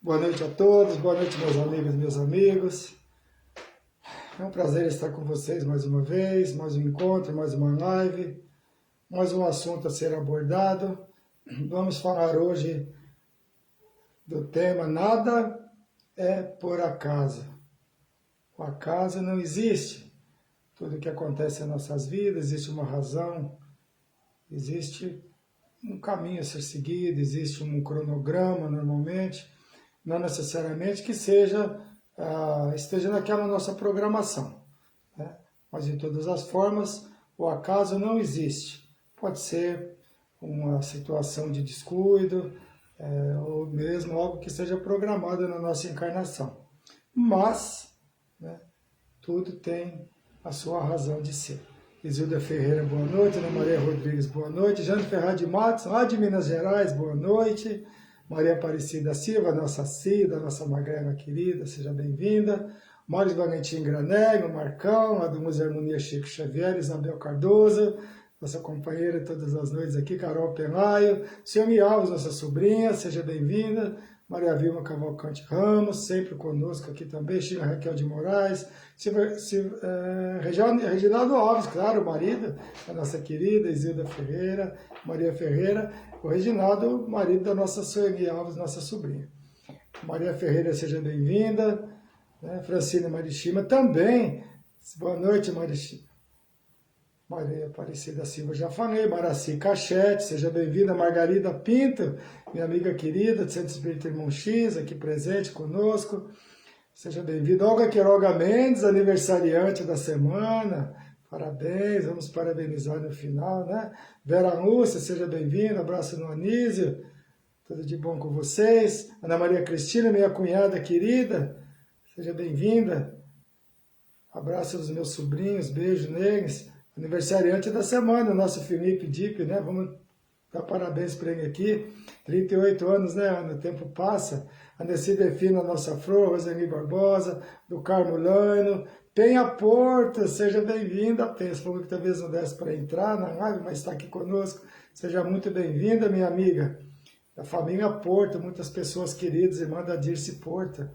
Boa noite a todos, boa noite meus amigos e meus amigos. É um prazer estar com vocês mais uma vez, mais um encontro, mais uma live, mais um assunto a ser abordado. Vamos falar hoje do tema Nada é por acaso. O acaso não existe. Tudo que acontece em nossas vidas, existe uma razão, existe um caminho a ser seguido, existe um cronograma normalmente, não necessariamente que esteja naquela nossa programação, né? Mas de todas as formas, o acaso não existe. Pode ser uma situação de descuido, ou mesmo algo que seja programado na nossa encarnação. Mas, né, tudo tem a sua razão de ser. Isilda Ferreira, boa noite. Ana Maria Rodrigues, boa noite. Jane Ferraz de Matos, lá de Minas Gerais, boa noite. Maria Aparecida Silva, nossa Cida, nossa magrela querida, seja bem-vinda. Mário Valentim Granelli, o Marcão, lá do Museu Harmonia Chico Xavier, Isabel Cardoso, nossa companheira todas as noites aqui, Carol Pelaio, Cione Alves, nossa sobrinha, seja bem-vinda. Maria Vilma Cavalcante Ramos, sempre conosco aqui também, China Raquel de Moraes, Reginaldo Alves, claro, o marido da nossa querida Isilda Ferreira, Maria Ferreira, o Reginaldo, marido da nossa Sueli Alves, nossa sobrinha. Maria Ferreira, seja bem-vinda, né? Francine Marishima também, boa noite Marishima. Maria Aparecida Silva, já falei. Maraci Cachete, seja bem-vinda. Margarida Pinto, minha amiga querida, de Centro Espírita Irmão X, aqui presente conosco. Seja bem-vinda. Olga Quiroga Mendes, aniversariante da semana. Parabéns, vamos parabenizar no final, né? Vera Lúcia, seja bem-vinda. Abraço no Anísio. Tudo de bom com vocês. Ana Maria Cristina, minha cunhada querida, seja bem-vinda. Abraço dos meus sobrinhos, beijo neles. Aniversariante da semana, o nosso Felipe Dipp, né? Vamos dar parabéns para ele aqui. 38 anos, né, Ana? O tempo passa. A Nessi Defina, nossa flor, Roseli Barbosa, do Carmo Lano. Penha Porto, seja bem-vinda. Penha, falou que talvez não desse para entrar na live, mas está aqui conosco. Seja muito bem-vinda, minha amiga. Da família Porto, muitas pessoas queridas, irmã da Dirce Porto.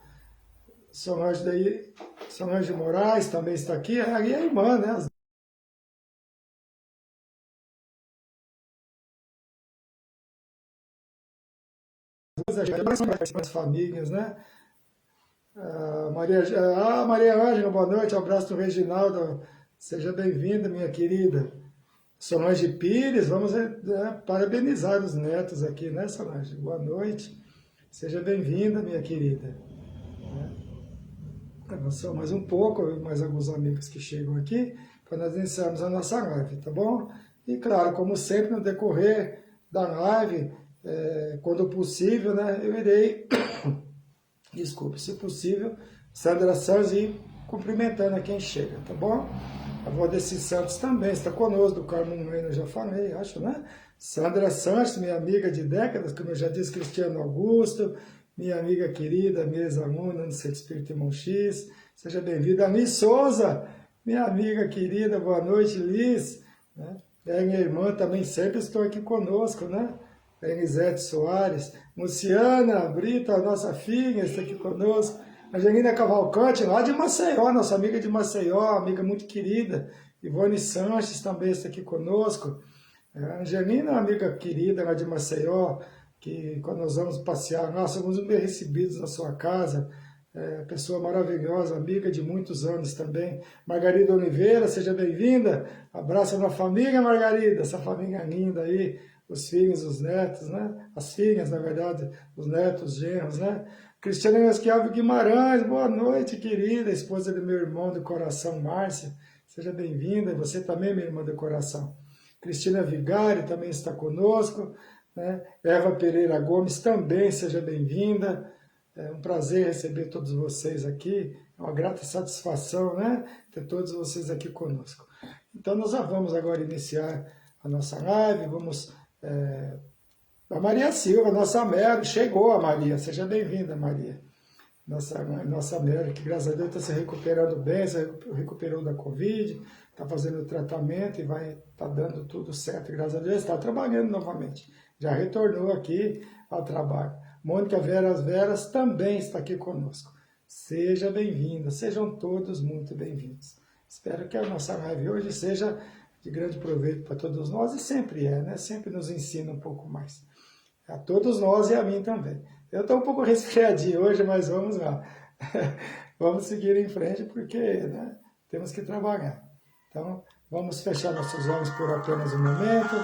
Solange Moraes também está aqui. Ali é a irmã, né? As famílias, né? Maria Ângela, boa noite, um abraço do Reginaldo, seja bem-vinda, minha querida. Solange Pires, vamos parabenizar os netos aqui, né, Solange? Boa noite, seja bem-vinda, minha querida. Avançou mais um pouco, mais alguns amigos que chegam aqui, para nós iniciarmos a nossa live, tá bom? E claro, como sempre, no decorrer da live, quando possível, né, eu irei, desculpe, se possível, Sandra Santos e cumprimentando a quem chega, tá bom? A Valdeci Santos também está conosco, do Carmo Bueno, eu já falei, acho, né? Sandra Santos, minha amiga de décadas, como eu já disse, Cristiano Augusto, minha amiga querida, minha ex-aluna no Centro Espírita Irmão X, seja bem-vinda. A Liz Souza, minha amiga querida, boa noite, Liz, né? E a minha irmã também sempre estou aqui conosco, né? Elisete Soares, Luciana Brita, nossa filha, está aqui conosco. Angelina Cavalcante, lá de Maceió, nossa amiga de Maceió, amiga muito querida. Ivone Sanches também está aqui conosco. Angelina, amiga querida lá de Maceió, que quando nós vamos passear, nós somos bem recebidos na sua casa. Pessoa maravilhosa, amiga de muitos anos também. Margarida Oliveira, seja bem-vinda. Abraço na família, Margarida, essa família linda aí. Os filhos, os netos, né? As filhas, na verdade, os netos, os genros, né? Cristiana Mesquiava Guimarães, boa noite, querida, esposa do meu irmão do coração, Márcia, seja bem-vinda, você também, minha irmã do coração. Cristina Vigari também está conosco, né? Eva Pereira Gomes também, seja bem-vinda. É um prazer receber todos vocês aqui, é uma grata satisfação, né? Ter todos vocês aqui conosco. Então, nós já vamos agora iniciar a nossa live, vamos... A Maria Silva, nossa Mary, chegou a Maria, seja bem-vinda, Maria. Nossa Mary, que graças a Deus está se recuperando bem, se recuperou da Covid, está fazendo o tratamento e vai estar dando tudo certo, graças a Deus, está trabalhando novamente. Já retornou aqui ao trabalho. Mônica Veras também está aqui conosco. Seja bem-vinda, sejam todos muito bem-vindos. Espero que a nossa live hoje seja de grande proveito para todos nós, e sempre é, né? Sempre nos ensina um pouco mais. A todos nós e a mim também. Eu estou um pouco resfriadinho hoje, mas vamos lá. Vamos seguir em frente, porque, né, temos que trabalhar. Então, vamos fechar nossos olhos por apenas um momento,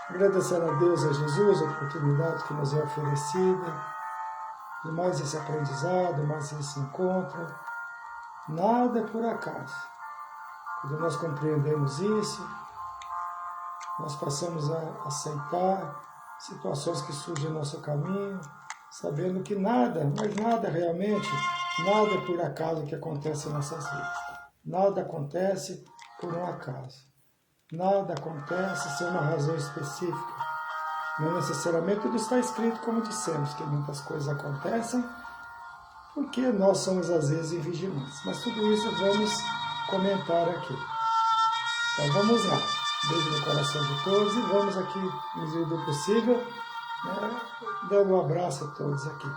agradecendo a Deus e a Jesus a oportunidade que nos é oferecida, de mais esse aprendizado, mais esse encontro. Nada é por acaso. Quando nós compreendemos isso, nós passamos a aceitar situações que surgem no nosso caminho, sabendo que nada, mas nada realmente, nada é por acaso que acontece em nossas vidas. Nada acontece por um acaso. Nada acontece sem uma razão específica. Não necessariamente tudo está escrito como dissemos, que muitas coisas acontecem porque nós somos às vezes invigilantes. Mas tudo isso vamos comentar aqui. Então vamos lá. Beijo no coração de todos e vamos aqui, no medida do possível, né, dando um abraço a todos aqui.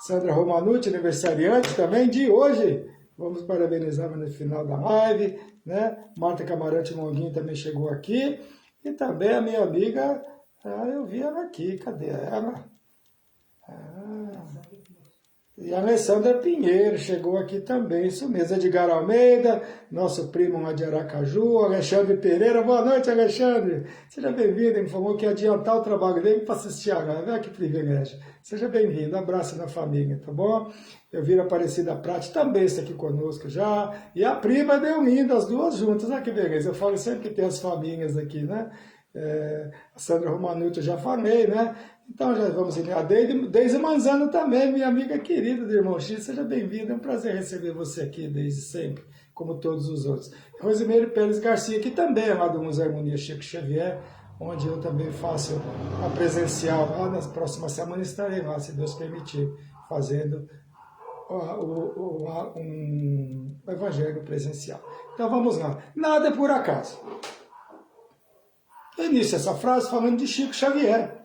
Sandra Romanucci, aniversariante também de hoje. Vamos parabenizar no final da live, né? Marta Camarante Monguinho também chegou aqui. E também a minha amiga, eu vi ela aqui, cadê ela? E a Alessandra Pinheiro chegou aqui também, isso mesmo, Edgar Almeida, nosso primo lá de Aracaju, Alexandre Pereira, boa noite, Alexandre, seja bem-vindo, ele falou que ia adiantar o trabalho dele para assistir a live, olha que privilégio, seja bem-vindo, abraço na família, tá bom? Eu vi a Aparecida Prate também está aqui conosco já, e a prima Deolinda, as duas juntas, olha que beleza, eu falo sempre que tem as famílias aqui, né? A Sandra Romanucci eu já falei, né? Então já vamos ir. A Deise Manzano também, minha amiga querida do Irmão X, seja bem-vinda, é um prazer receber você aqui, Deise, sempre, como todos os outros. Rosimeire Pérez Garcia, que também é lá do Museu Harmonia Chico Xavier, onde eu também faço a presencial, lá nas próximas semanas estarei lá, se Deus permitir, fazendo um evangelho presencial. Então vamos lá, nada é por acaso. Eu início essa frase falando de Chico Xavier,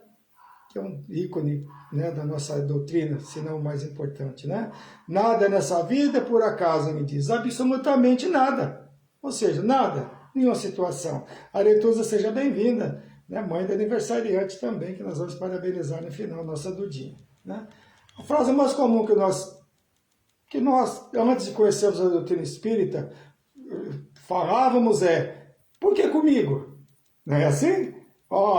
que é um ícone, né, da nossa doutrina, se não o mais importante, né? Nada nessa vida é por acaso, me diz, absolutamente nada. Ou seja, nada, nenhuma situação. Aretusa, seja bem-vinda, né? Mãe do aniversariante também, que nós vamos parabenizar no final, nossa Dudinha, né? A frase mais comum que nós, antes de conhecermos a doutrina espírita, falávamos por que comigo? Não é assim?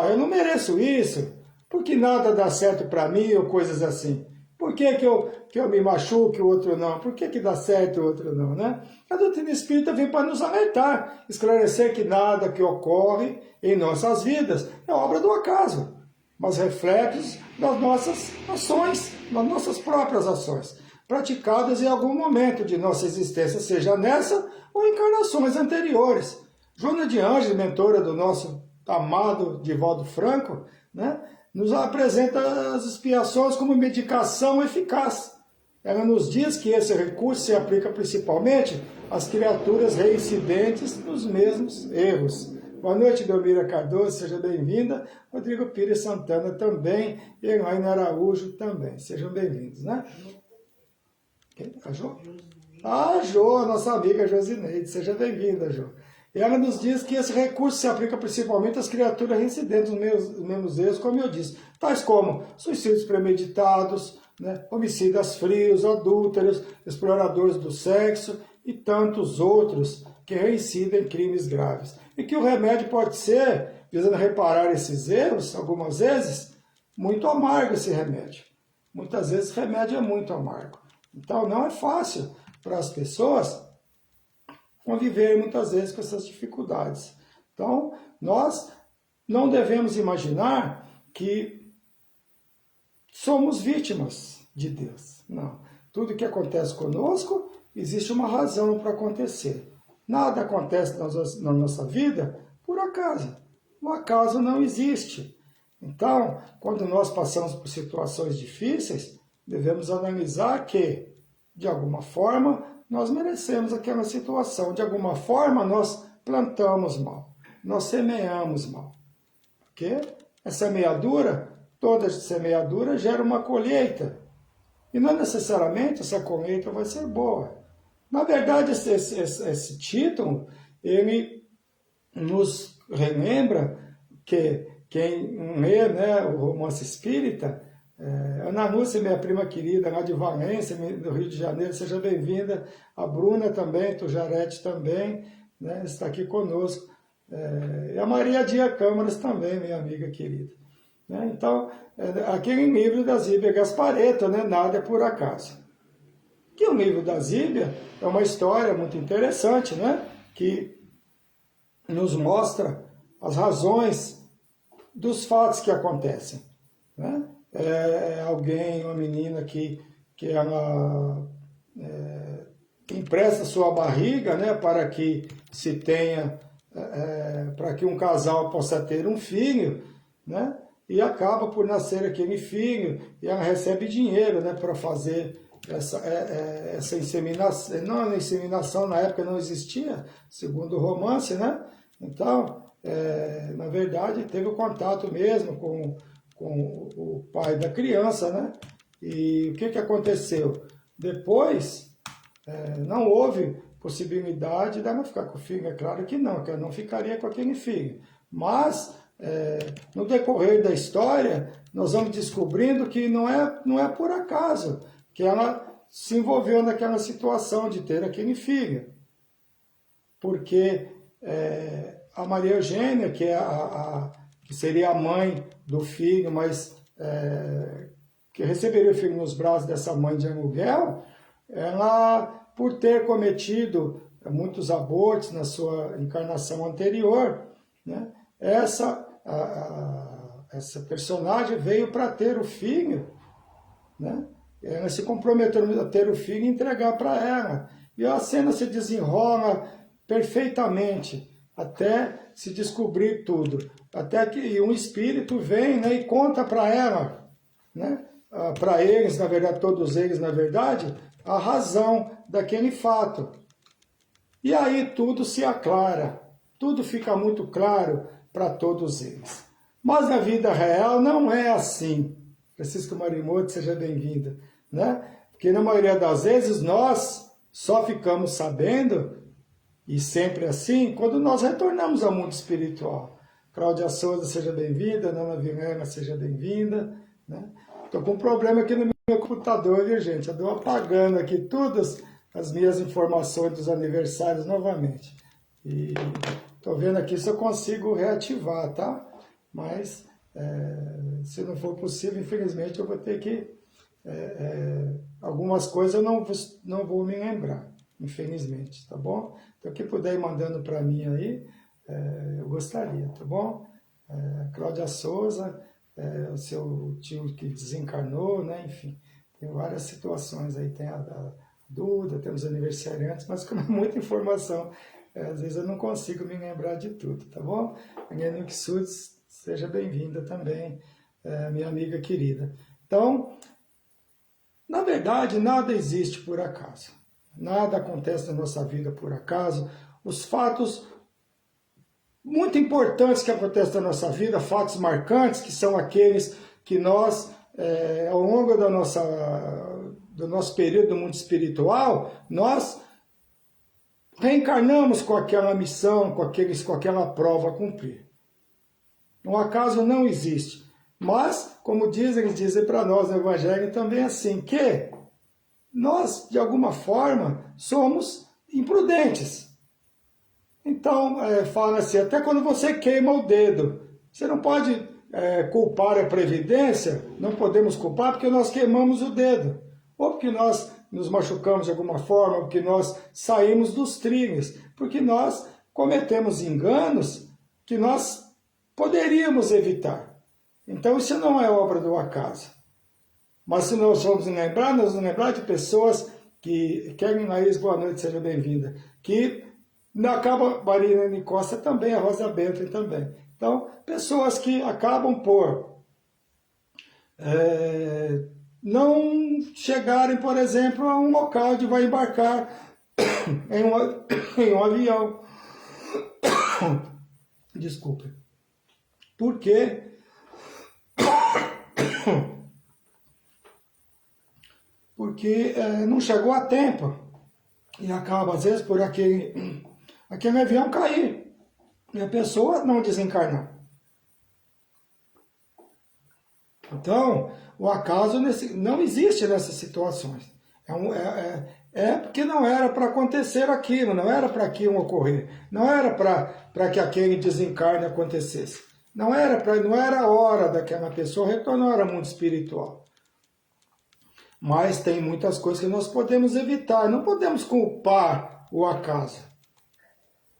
Eu não mereço isso, porque nada dá certo para mim, ou coisas assim. Por que eu me machuco e o outro não? Por que dá certo e o outro não, né? A doutrina espírita vem para nos alertar, esclarecer que nada que ocorre em nossas vidas é obra do acaso, mas reflexos das nossas ações, das nossas próprias ações, praticadas em algum momento de nossa existência, seja nessa ou em encarnações anteriores. Joana de Ângeles, mentora do nosso amado Divaldo Franco, né, nos apresenta as expiações como medicação eficaz. Ela nos diz que esse recurso se aplica principalmente às criaturas reincidentes nos mesmos erros. Boa noite, Belmira Cardoso, seja bem-vinda. Rodrigo Pires Santana também, e Elaine Araújo também. Sejam bem-vindos, né? A Jô? A Jô, nossa amiga Josineide, seja bem-vinda, Jô. E ela nos diz que esse recurso se aplica principalmente às criaturas reincidentes nos mesmos erros, como eu disse, tais como suicídios premeditados, né, homicidas frios, adúlteros, exploradores do sexo e tantos outros que reincidem em crimes graves. E que o remédio pode ser, visando reparar esses erros, algumas vezes, muito amargo esse remédio. Muitas vezes o remédio é muito amargo. Então não é fácil para as pessoas conviver muitas vezes com essas dificuldades. Então, nós não devemos imaginar que somos vítimas de Deus. Não. Tudo que acontece conosco, existe uma razão para acontecer. Nada acontece na nossa vida por acaso. O acaso não existe. Então, quando nós passamos por situações difíceis, devemos analisar que, de alguma forma, nós merecemos aquela situação. De alguma forma, nós plantamos mal. Nós semeamos mal. Porque a semeadura, toda semeadura gera uma colheita. E não necessariamente essa colheita vai ser boa. Na verdade, esse título, ele nos relembra que quem lê, né, o romance espírita, Ana Lúcia, minha prima querida, lá de Valência, do Rio de Janeiro, seja bem-vinda. A Bruna também, Tujarete também, né, está aqui conosco. E a Maria Dia Câmaras também, minha amiga querida. Né? Então, aquele livro da Zíbia Gasparetto, né, Nada é por Acaso. Que o livro da Zíbia é uma história muito interessante, né, que nos mostra as razões dos fatos que acontecem. Né? Alguém, uma menina que ela empresta sua barriga, né, para que se tenha, para que um casal possa ter um filho, né, e acaba por nascer aquele filho, e ela recebe dinheiro, né, para fazer essa inseminação. Não, a inseminação na época não existia, segundo o romance, né? Então, na verdade, teve o contato mesmo com o pai da criança, né? E o que aconteceu? Depois, não houve possibilidade dela ficar com o filho. É claro que ela não ficaria com aquele filho. Mas, no decorrer da história, nós vamos descobrindo que não é por acaso que ela se envolveu naquela situação de ter aquele filho. Porque a Maria Eugênia, que seria a mãe do filho, mas que receberia o filho nos braços dessa mãe de aluguel, ela, por ter cometido muitos abortos na sua encarnação anterior, né, essa personagem veio para ter o filho, né? Ela se comprometeu a ter o filho e entregar para ela. E a cena se desenrola perfeitamente, até se descobrir tudo. Até que um espírito vem, né, e conta para ela, né, para eles, na verdade, todos eles, na verdade, a razão daquele fato. E aí tudo se aclara, tudo fica muito claro para todos eles. Mas na vida real não é assim. Francisco Marimoto, seja bem-vinda. Né? Porque na maioria das vezes nós só ficamos sabendo, e sempre assim, quando nós retornamos ao mundo espiritual. Cláudia Souza, seja bem-vinda. Nana Vilena, seja bem-vinda. Né? Estou com um problema aqui no meu computador, viu, gente? Eu estou apagando aqui todas as minhas informações dos aniversários novamente. E estou vendo aqui se eu consigo reativar, tá? Mas, se não for possível, infelizmente, eu vou ter que... algumas coisas eu não vou me lembrar, infelizmente, tá bom? Então, quem puder ir mandando para mim aí, eu gostaria, tá bom? Cláudia Souza, o seu tio que desencarnou, né? Enfim, tem várias situações aí, tem a Duda, tem os aniversariantes, mas com muita informação, às vezes eu não consigo me lembrar de tudo, tá bom? Agênio Ksudes, seja bem-vinda também, minha amiga querida. Então, na verdade, nada existe por acaso. Nada acontece na nossa vida por acaso. Os fatos muito importantes que acontecem na nossa vida, fatos marcantes, que são aqueles que nós, ao longo do nosso período do mundo espiritual, nós reencarnamos com aquela missão, com aquela prova a cumprir. Um acaso não existe. Mas, como eles dizem para nós no Evangelho também assim, que nós, de alguma forma, somos imprudentes. Então, fala assim, até quando você queima o dedo, você não pode culpar a Previdência, não podemos culpar porque nós queimamos o dedo. Ou porque nós nos machucamos de alguma forma, ou porque nós saímos dos trilhos, porque nós cometemos enganos que nós poderíamos evitar. Então, isso não é obra do acaso. Mas se nós vamos nos lembrar de pessoas que... Kevin Laís, boa noite, seja bem-vinda. Que acaba, Marina Costa também, a Rosa Bentley também. Então, pessoas que acabam por não chegarem, por exemplo, a um local onde vai embarcar em um avião. Desculpe. Porque porque não chegou a tempo e acaba, às vezes, por aquele avião cair e a pessoa não desencarnar. Então, o acaso não existe nessas situações. É porque não era para acontecer aquilo, não era para aquilo ocorrer, não era para que aquele desencarne acontecesse. Não era a hora daquela pessoa retornar ao mundo espiritual. Mas tem muitas coisas que nós podemos evitar, não podemos culpar o acaso.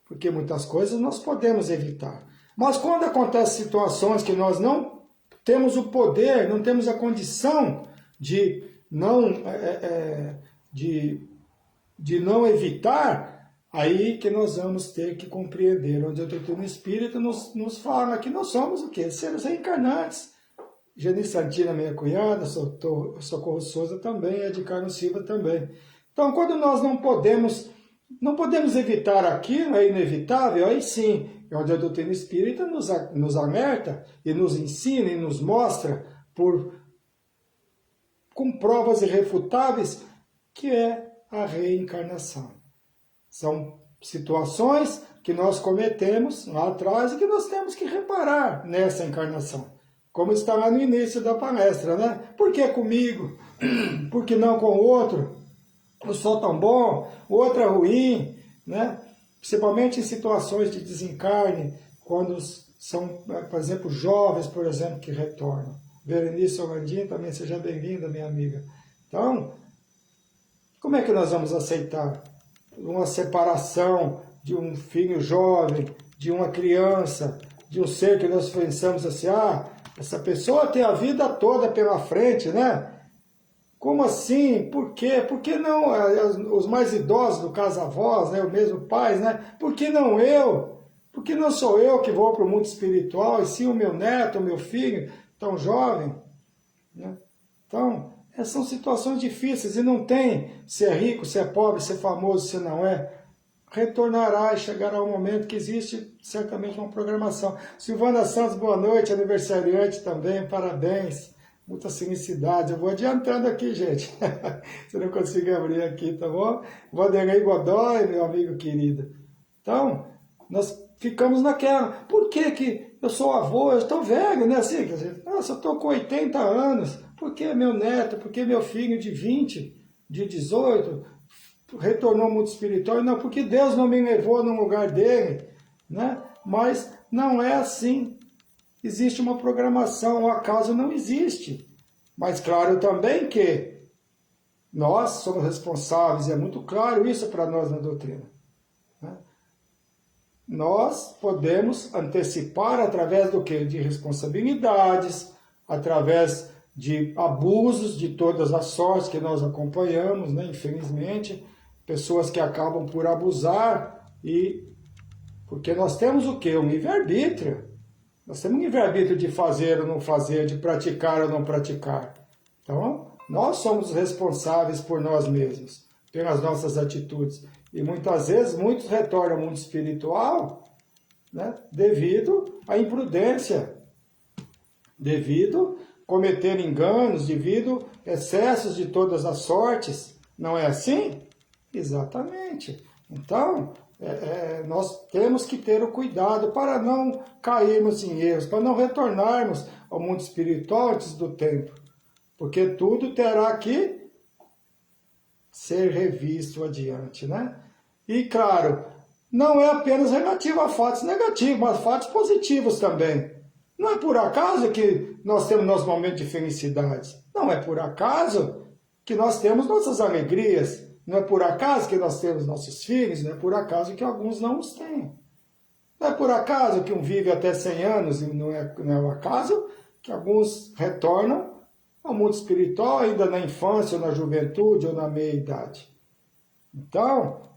Porque muitas coisas nós podemos evitar. Mas quando acontecem situações que nós não temos o poder, não temos a condição de não evitar, aí que nós vamos ter que compreender, onde a doutrina espírita nos fala que nós somos o quê? Seres reencarnantes. Geni Santina, minha cunhada, Socorro Souza também, é de Carlos Silva também. Então, quando nós não podemos evitar aquilo, é inevitável, aí sim, é onde a doutrina espírita nos alerta e nos ensina e nos mostra com provas irrefutáveis que é a reencarnação. São situações que nós cometemos lá atrás e que nós temos que reparar nessa encarnação. Como está lá no início da palestra, né? Por que comigo? Por que não com o outro? Eu sou tão bom, o outro é ruim, né? Principalmente em situações de desencarne, quando são, por exemplo, jovens, por exemplo, que retornam. Berenice Holandinho, também seja bem-vinda, minha amiga. Então, como é que nós vamos aceitar uma separação de um filho jovem, de uma criança, de um ser que nós pensamos assim, essa pessoa tem a vida toda pela frente, né? Como assim? Por quê? Por que não os mais idosos, no caso avós, né, o mesmo pais, né? Por que não eu? Por que não sou eu que vou para o mundo espiritual e sim o meu neto, o meu filho, tão jovem? Né? Então, são situações difíceis e não tem se é rico, se é pobre, se é famoso, se não é. Retornará e chegará um momento que existe certamente uma programação. Silvana Santos, boa noite, aniversariante também, parabéns. Muitas felicidades. Eu vou adiantando aqui, gente. Se eu não consigo abrir aqui, tá bom? Vanderlei Godoy, meu amigo querido. Então, nós ficamos naquela. Por que eu sou avô? Eu estou velho, né? Assim, quer dizer, nossa, eu estou com 80 anos. Por que meu neto? Por que meu filho de 20, de 18, retornou ao mundo espiritual? Não, porque Deus não me levou no lugar dele, né? Mas não é assim. Existe uma programação, o acaso não existe. Mas claro também que nós somos responsáveis, e é muito claro isso para nós na doutrina. Né? Nós podemos antecipar através do quê? De responsabilidades, através de abusos de todas as sortes que nós acompanhamos, né? Infelizmente, pessoas que acabam por abusar, porque nós temos o quê? O livre-arbítrio. Nós temos um livre-arbítrio de fazer ou não fazer, de praticar ou não praticar. Então, nós somos responsáveis por nós mesmos, pelas nossas atitudes. E muitas vezes, muitos retornam ao mundo espiritual, né, devido à imprudência, devido a cometer enganos, devido a excessos de todas as sortes. Não é assim? Exatamente. Então, nós temos que ter o cuidado para não cairmos em erros, para não retornarmos ao mundo espiritual antes do tempo. Porque tudo terá que ser revisto adiante, né? E claro, não é apenas relativo a fatos negativos, mas fatos positivos também. Não é por acaso que nós temos nossos momentos de felicidade. Não é por acaso que nós temos nossas alegrias. Não é por acaso que nós temos nossos filhos, não é por acaso que alguns não os têm. Não é por acaso que um vive até 100 anos, e não é o acaso que alguns retornam ao mundo espiritual ainda na infância, ou na juventude, ou na meia-idade. Então,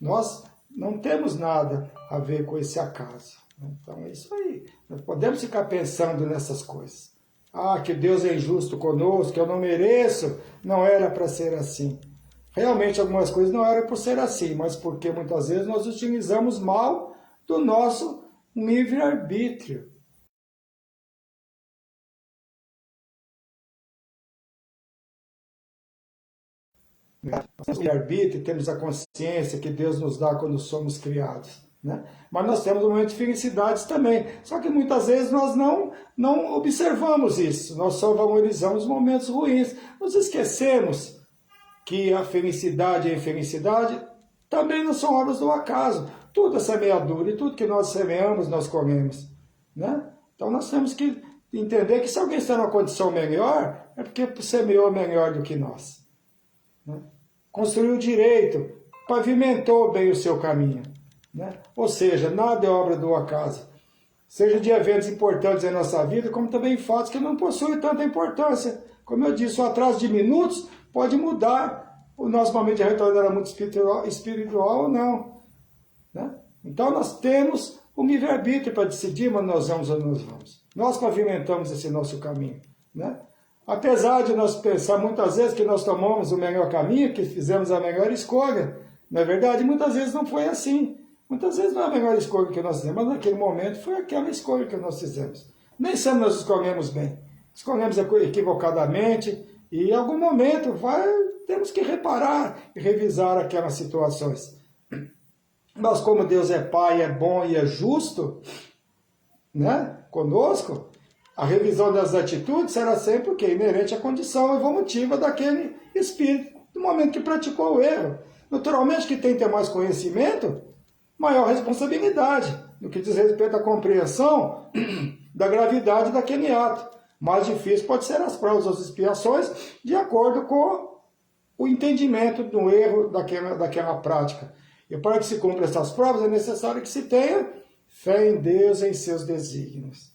nós não temos nada a ver com esse acaso. Então, é isso aí. Nós podemos ficar pensando nessas coisas. Que Deus é injusto conosco, que eu não mereço, não era para ser assim. Realmente algumas coisas não eram para ser assim, mas porque muitas vezes nós utilizamos mal do nosso livre-arbítrio. Nós temos o arbítrio, temos a consciência que Deus nos dá quando somos criados. Né? Mas nós temos um momento de felicidades também. Só que muitas vezes nós não observamos isso. Nós só valorizamos momentos ruins. Nós esquecemos que a felicidade e a infelicidade também não são obras do acaso. Tudo é semeadura e tudo que nós semeamos, nós comemos. Né? Então nós temos que entender que se alguém está numa condição melhor, é porque semeou melhor do que nós. Né? Construiu direito, pavimentou bem o seu caminho. Né? Ou seja, nada é obra do acaso. Seja de eventos importantes em nossa vida, como também fatos que não possuem tanta importância. Como eu disse, o atraso de minutos pode mudar o nosso momento de retorno era muito espiritual ou não. Né? Então nós temos o livre-arbítrio para decidir onde nós vamos ou nós vamos. Nós pavimentamos esse nosso caminho. Né? Apesar de nós pensar muitas vezes que nós tomamos o melhor caminho, que fizemos a melhor escolha, na verdade muitas vezes não foi assim. Muitas vezes não é a melhor escolha que nós fizemos, mas naquele momento foi aquela escolha que nós fizemos. Nem sempre nós escolhemos bem. Escolhemos equivocadamente e em algum momento temos que reparar e revisar aquelas situações. Mas como Deus é Pai, é bom e é justo, né, conosco, a revisão das atitudes será sempre o quê? Inerente à condição evolutiva daquele espírito, no momento que praticou o erro. Naturalmente, que tem que ter mais conhecimento, maior responsabilidade, no que diz respeito à compreensão da gravidade daquele ato. Mais difícil pode ser as provas ou as expiações, de acordo com o entendimento do erro daquela prática. E para que se cumpra essas provas, é necessário que se tenha fé em Deus e em seus desígnios.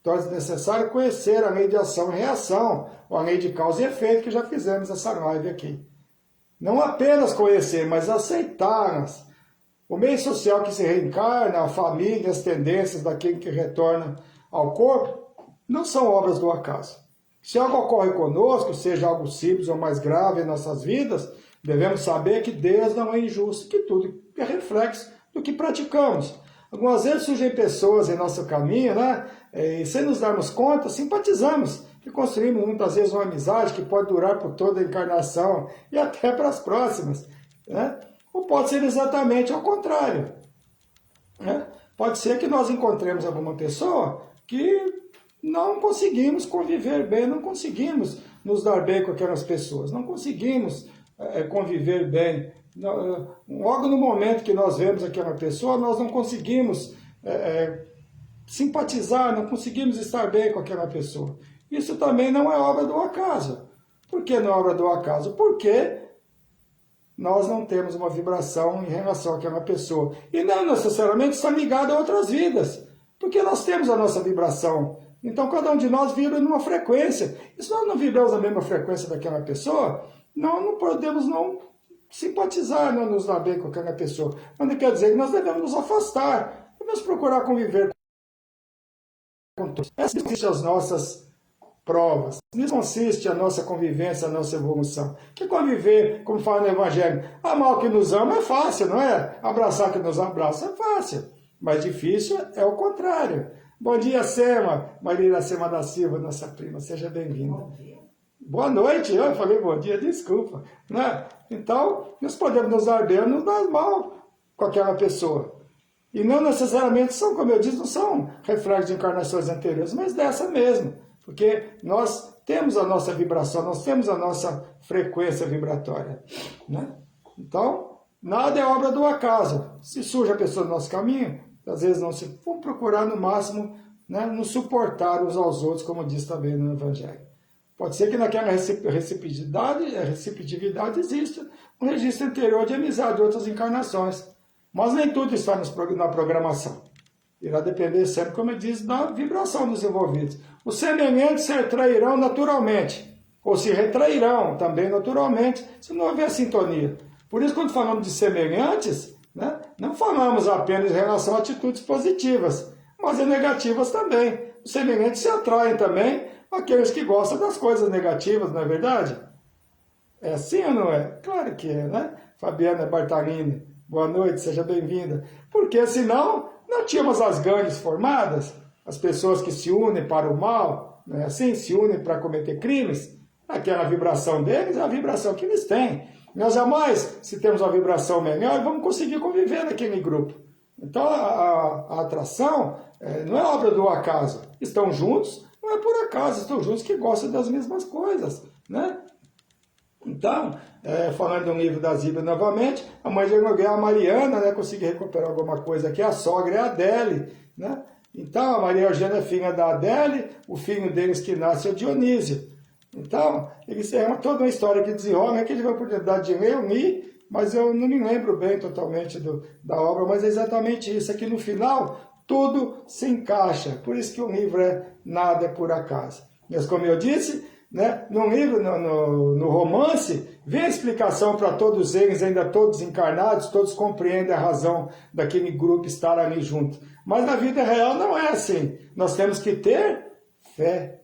Então é necessário conhecer a lei de ação e reação, ou a lei de causa e efeito, que já fizemos essa live aqui. Não apenas conhecer, mas aceitá-las. O meio social que se reencarna, a família, as tendências daquele que retorna ao corpo, não são obras do acaso. Se algo ocorre conosco, seja algo simples ou mais grave em nossas vidas, devemos saber que Deus não é injusto, que tudo é reflexo do que praticamos. Algumas vezes surgem pessoas em nosso caminho, né? E sem nos darmos conta, simpatizamos, e construímos muitas vezes uma amizade que pode durar por toda a encarnação e até para as próximas. Né? Ou pode ser exatamente ao contrário. Né? Pode ser que nós encontremos alguma pessoa que não conseguimos conviver bem, não conseguimos nos dar bem com aquelas pessoas, não conseguimos conviver bem. Logo no momento que nós vemos aquela pessoa, nós não conseguimos simpatizar, não conseguimos estar bem com aquela pessoa. Isso também não é obra do acaso. Por que não é obra do acaso? Porque nós não temos uma vibração em relação àquela pessoa. E não necessariamente está ligado a outras vidas, porque nós temos a nossa vibração. Então cada um de nós vibra numa frequência. E se nós não vibramos na mesma frequência daquela pessoa, não podemos não simpatizar, não nos dar bem com aquela pessoa. Mas não quer dizer que nós devemos nos afastar, devemos procurar conviver com todos. Essas consiste as nossas provas. Nisso consiste a nossa convivência, a nossa evolução. Que conviver, como fala no Evangelho, amar o que nos ama é fácil, não é? Abraçar o que nos abraça é fácil. Mas difícil é o contrário. Bom dia, Sema, Maria Iracema da Silva, nossa prima, seja bem-vinda. Bom dia. Boa noite, eu falei bom dia, desculpa. Né? Então, nós podemos nos dar bem ou nos dar mal com aquela pessoa. E não necessariamente são, como eu disse, não são reflexos de encarnações anteriores, mas dessa mesmo. Porque nós temos a nossa vibração, nós temos a nossa frequência vibratória. Né? Então, nada é obra do acaso. Se surge a pessoa no nosso caminho, às vezes não se... Vamos procurar no máximo, né, nos suportar uns aos outros, como diz também no Evangelho. Pode ser que naquela receptividade exista um registro anterior de amizade de outras encarnações. Mas nem tudo está na programação. Irá depender sempre, como eu disse, da vibração dos envolvidos. Os semelhantes se retrairão naturalmente, ou se retrairão também naturalmente, se não houver sintonia. Por isso, quando falamos de semelhantes, né, não falamos apenas em relação a atitudes positivas, mas em negativas também. Os semelhantes se atraem também àqueles que gostam das coisas negativas, não é verdade? É assim ou não é? Claro que é, né? Fabiana Bartalini, boa noite, seja bem-vinda. Porque senão não tínhamos as gangues formadas, as pessoas que se unem para o mal, não é assim? Se unem para cometer crimes. Aquela vibração deles é a vibração que eles têm. Nós jamais, se temos uma vibração melhor, vamos conseguir conviver naquele grupo. Então a atração não é obra do acaso. Estão juntos, não é por acaso, estão juntos que gostam das mesmas coisas, né? Então, falando do livro das Bíblias novamente, a mãe de Nogueira, a Mariana, né, conseguiu recuperar alguma coisa aqui, a sogra é a Adele, né? Então, a Maria Eugênia é filha da Adele, o filho deles que nasce é o Dionísio. Então, eles têm toda uma história que desenrola, que ele vai a oportunidade de reunir, mas eu não me lembro bem totalmente da obra, mas é exatamente isso, aqui no final, tudo se encaixa, por isso que o livro Nada é por acaso. Mas como eu disse, né, no livro, no romance, vem a explicação para todos eles, ainda todos encarnados, todos compreendem a razão daquele grupo estar ali junto. Mas na vida real não é assim. Nós temos que ter fé.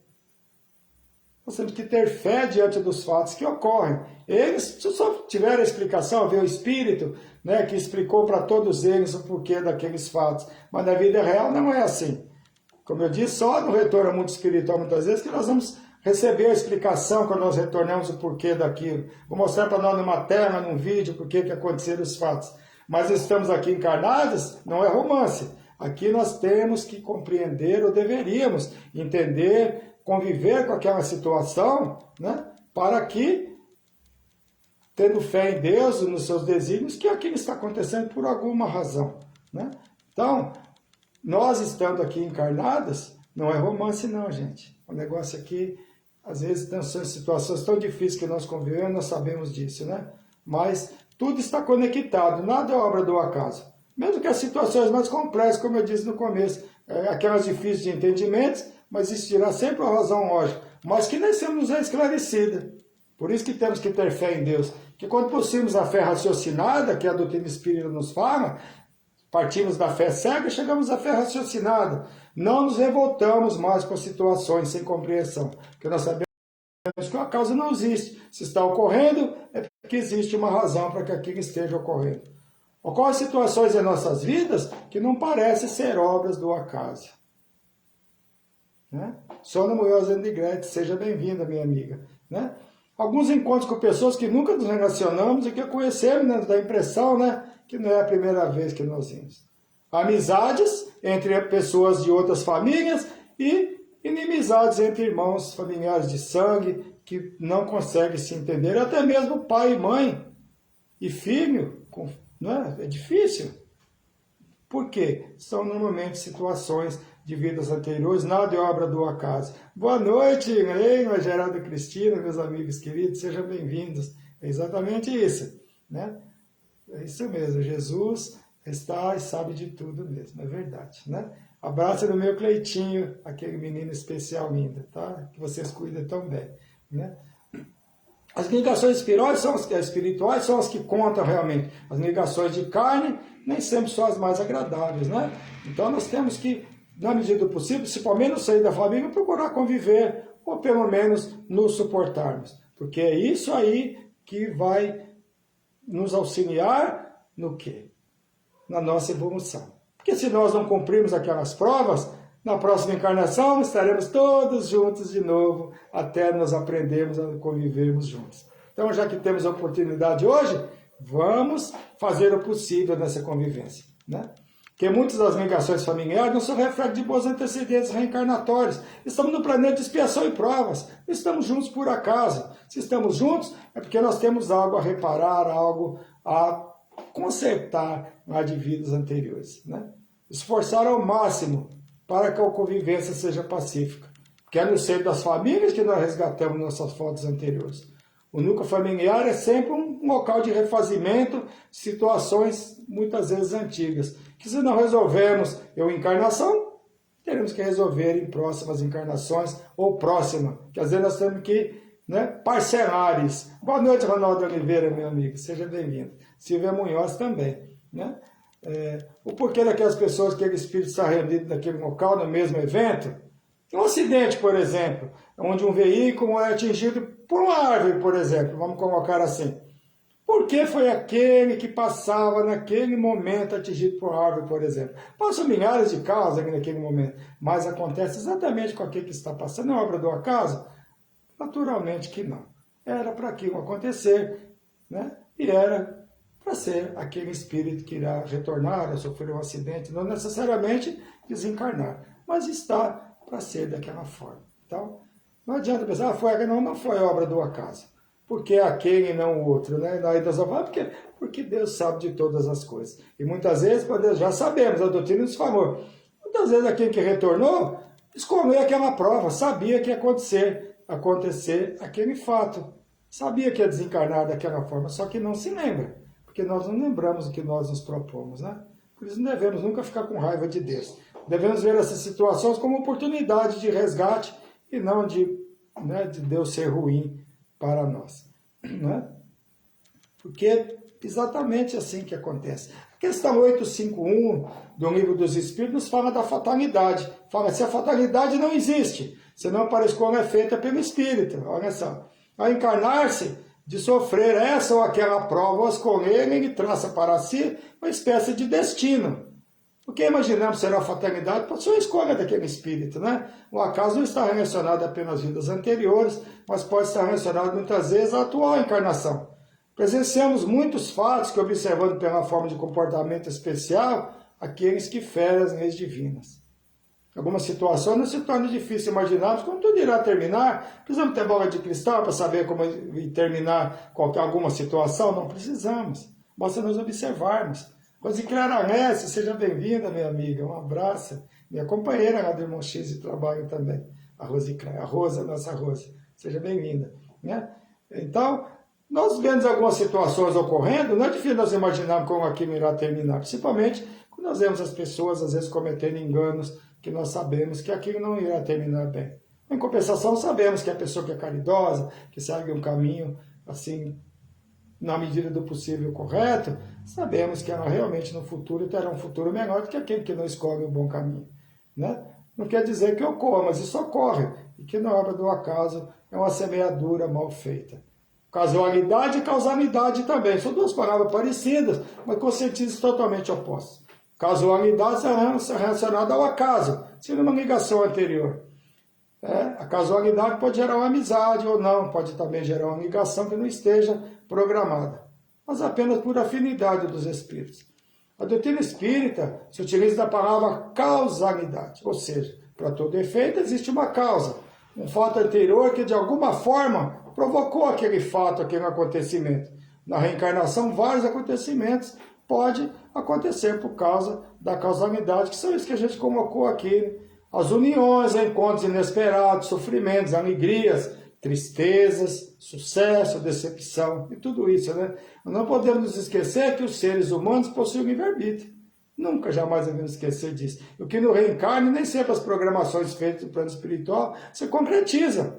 Nós temos que ter fé diante dos fatos que ocorrem. Eles, se só tiveram a explicação, ver o Espírito, né, que explicou para todos eles o porquê daqueles fatos. Mas na vida real não é assim. Como eu disse, só no retorno ao mundo espiritual, muitas vezes, que nós vamos receber a explicação quando nós retornamos o porquê daquilo. Vou mostrar para nós numa tela, num vídeo, o porquê que aconteceram os fatos. Mas estamos aqui encarnados, não é romance. Aqui nós temos que compreender, ou deveríamos entender, conviver com aquela situação, né, para que, tendo fé em Deus, nos seus desígnios, que aquilo está acontecendo por alguma razão, né? Então, nós estando aqui encarnados, não é romance não, gente. O negócio aqui, às vezes, são situações tão difíceis que nós convivemos, nós sabemos disso, né? Mas tudo está conectado, nada é obra do acaso. Mesmo que as situações mais complexas, como eu disse no começo, aquelas difíceis de entendimento, mas existirá sempre uma razão lógica, mas que nem sempre nos é esclarecida. Por isso que temos que ter fé em Deus. Que quando possuímos a fé raciocinada, que a doutrina espírita nos fala, partimos da fé cega e chegamos à fé raciocinada. Não nos revoltamos mais com situações sem compreensão, porque nós sabemos que a causa não existe. Se está ocorrendo, é porque existe uma razão para que aquilo esteja ocorrendo. Ocorrem situações em nossas vidas que não parecem ser obras do acaso. Né? Sônia Munhoz de Gretchen, seja bem-vinda, minha amiga. Né? Alguns encontros com pessoas que nunca nos relacionamos e que conhecemos, né, da impressão, né, que não é a primeira vez que nós vimos. Amizades entre pessoas de outras famílias e inimizades entre irmãos, familiares de sangue, que não conseguem se entender, até mesmo pai e mãe e filho, né? É difícil. Por quê? São normalmente situações de vidas anteriores, nada é obra do acaso. Boa noite, Reina, Geraldo e Cristina, meus amigos queridos, sejam bem-vindos. É exatamente isso, né? É isso mesmo, Jesus está e sabe de tudo mesmo, é verdade, né? Abraço do meu Cleitinho, aquele menino especial lindo, tá? Que vocês cuidam tão bem, né? As ligações espirituais são as que contam realmente. As ligações de carne nem sempre são as mais agradáveis, né? Então nós temos que, na medida do possível, se pelo menos sair da família, procurar conviver, ou pelo menos nos suportarmos. Porque é isso aí que vai nos auxiliar no quê? Na nossa evolução. Porque se nós não cumprirmos aquelas provas, na próxima encarnação estaremos todos juntos de novo, até nós aprendermos a convivermos juntos. Então, já que temos a oportunidade hoje, vamos fazer o possível nessa convivência, né? Porque muitas das ligações familiares não são reflexo de boas antecedentes reencarnatórias. Estamos no planeta de expiação e provas. Não estamos juntos por acaso. Se estamos juntos, é porque nós temos algo a reparar, algo a consertar lá de vidas anteriores, né? Esforçar ao máximo para que a convivência seja pacífica. Porque é no seio das famílias que nós resgatamos nossas fotos anteriores. O núcleo familiar é sempre um local de refazimento de situações muitas vezes antigas, que se não resolvermos em encarnação, teremos que resolver em próximas encarnações, ou próxima, que às vezes nós temos que, né, parcelar isso. Boa noite, Ronaldo Oliveira, meu amigo, seja bem-vindo. Silvia Munhoz também, né? O porquê daquelas pessoas que aquele espírito está reunido naquele local, no mesmo evento. Um acidente, por exemplo, onde um veículo é atingido por uma árvore, por exemplo, vamos colocar assim. Por que foi aquele que passava naquele momento atingido por árvore, por exemplo? Passam milhares de carros aqui naquele momento, mas acontece exatamente com aquele que está passando. Não é obra do acaso? Naturalmente que não. Era para aquilo acontecer. né? E era para ser aquele espírito que irá retornar a sofrer um acidente, não necessariamente desencarnar, mas está para ser daquela forma. Então, não adianta pensar, não foi obra do acaso. Porque aquele e não o outro, né? Daí nós vamos falar, porque Deus sabe de todas as coisas. E muitas vezes, já sabemos, a doutrina nos falou, muitas vezes aquele que retornou, escolheu aquela prova, sabia que ia acontecer aquele fato. Sabia que ia desencarnar daquela forma, só que não se lembra. Porque nós não lembramos o que nós nos propomos, né? Por isso não devemos nunca ficar com raiva de Deus. Devemos ver essas situações como oportunidade de resgate e não de Deus ser ruim para nós. Né? Porque é exatamente assim que acontece. A questão 851 do Livro dos Espíritos nos fala da fatalidade. Fala se a fatalidade não existe, senão para a escolha é feita pelo Espírito. Olha só. Ao encarnar-se, de sofrer essa ou aquela prova, ou escolher, ele traça para si uma espécie de destino. O que imaginamos ser a fatalidade pode ser a escolha daquele espírito, né? O acaso não está relacionado apenas às vidas anteriores, mas pode estar relacionado muitas vezes à atual encarnação. Presenciamos muitos fatos que, observando pela forma de comportamento especial, aqueles que ferem as leis divinas. Algumas situações não se torna difícil imaginarmos como tudo irá terminar. Precisamos ter bola de cristal para saber como terminar alguma situação? Não precisamos. Basta nos observarmos. Rosicléia Alessi, seja bem-vinda, minha amiga. Um abraço. Minha companheira lá do Irmão X de trabalho também. A Rosicléia, a Rosa, nossa Rosa. Seja bem-vinda. Né? Então, nós vemos algumas situações ocorrendo, não é difícil nós imaginarmos como aquilo irá terminar. Principalmente quando nós vemos as pessoas, às vezes, cometendo enganos, que nós sabemos que aquilo não irá terminar bem. Em compensação, sabemos que a pessoa que é caridosa, que segue um caminho, assim, na medida do possível correto, sabemos que ela realmente no futuro terá um futuro melhor do que aquele que não escolhe o bom caminho. Né? Não quer dizer que ocorra, mas isso ocorre, e que na obra do acaso é uma semeadura mal feita. Casualidade e causalidade também, são duas palavras parecidas, mas com sentidos totalmente opostos. Casualidade é relacionada ao acaso, sendo uma ligação anterior. A casualidade pode gerar uma amizade ou não, pode também gerar uma ligação que não esteja programada, mas apenas por afinidade dos espíritos. A doutrina espírita se utiliza da palavra causalidade, ou seja, para todo efeito existe uma causa, um fato anterior que de alguma forma provocou aquele fato, aquele acontecimento. Na reencarnação, vários acontecimentos podem acontecer por causa da causalidade, que são isso que a gente colocou aqui. As uniões, encontros inesperados, sofrimentos, alegrias, tristezas, sucesso, decepção e tudo isso, né? Não podemos nos esquecer que os seres humanos possuem livre-arbítrio. Nunca, jamais devemos esquecer disso. O que no reencarne, nem sempre as programações feitas no plano espiritual se concretizam.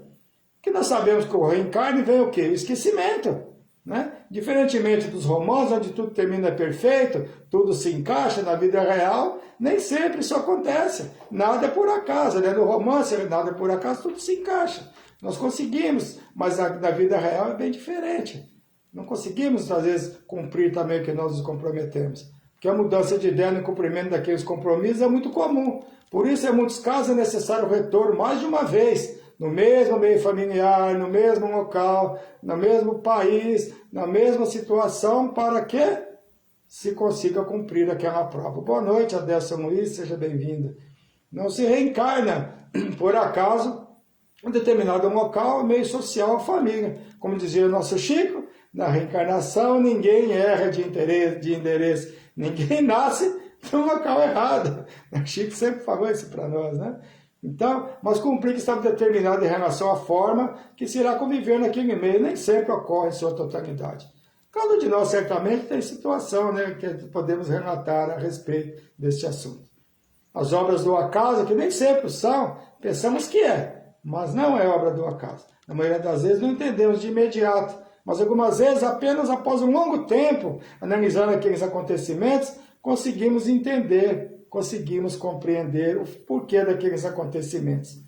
Que nós sabemos que o reencarne vem o quê? O esquecimento. Né? Diferentemente dos romances, onde tudo termina perfeito, tudo se encaixa na vida real, nem sempre isso acontece. Nada é por acaso, né? No romance, nada é por acaso, tudo se encaixa. Nós conseguimos, mas na vida real é bem diferente. Não conseguimos, às vezes, cumprir também o que nós nos comprometemos. Porque a mudança de ideia no cumprimento daqueles compromissos é muito comum. Por isso, em muitos casos, é necessário o retorno mais de uma vez, no mesmo meio familiar, no mesmo local, no mesmo país, na mesma situação, para que se consiga cumprir aquela prova. Boa noite, Adelson Luiz, seja bem-vinda. Não se reencarna, por acaso, em determinado local, meio social, família. Como dizia o nosso Chico, na reencarnação ninguém erra de endereço, ninguém nasce no local errado. O Chico sempre falou isso para nós, né? Então, mas cumprir que estava determinado em relação à forma que se irá conviver naquele meio, nem sempre ocorre em sua totalidade. Cada um de nós, certamente, tem situação, né, que podemos relatar a respeito deste assunto. As obras do acaso, que nem sempre são, pensamos que é, mas não é obra do acaso. Na maioria das vezes não entendemos de imediato, mas algumas vezes, apenas após um longo tempo, analisando aqueles acontecimentos, conseguimos entender, conseguimos compreender o porquê daqueles acontecimentos.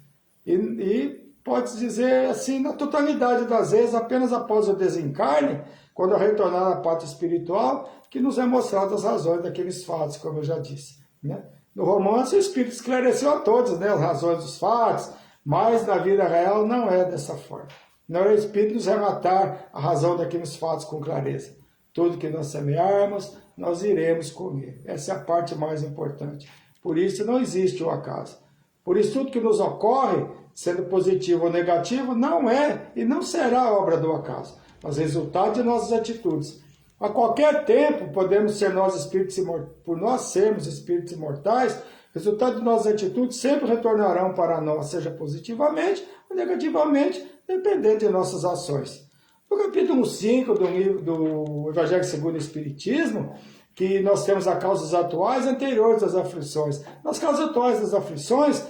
E pode-se dizer assim, na totalidade das vezes, apenas após o desencarne, quando retornar à parte espiritual, que nos é mostrado as razões daqueles fatos, como eu já disse. Né? No romance, o Espírito esclareceu a todos, né, as razões dos fatos, mas na vida real não é dessa forma. não era o Espírito nos relatar a razão daqueles fatos com clareza. Tudo que nós semearmos, nós iremos comer. Essa é a parte mais importante. Por isso não existe o acaso. Por isso tudo que nos ocorre, sendo positivo ou negativo, não é e não será obra do acaso, mas resultado de nossas atitudes. A qualquer tempo podemos ser nós espíritos imortais, por nós sermos espíritos imortais, resultado de nossas atitudes sempre retornarão para nós, seja positivamente ou negativamente, dependendo de nossas ações. No capítulo 5 do livro do Evangelho segundo o Espiritismo, que nós temos as causas atuais anteriores às aflições. Nas causas atuais das aflições,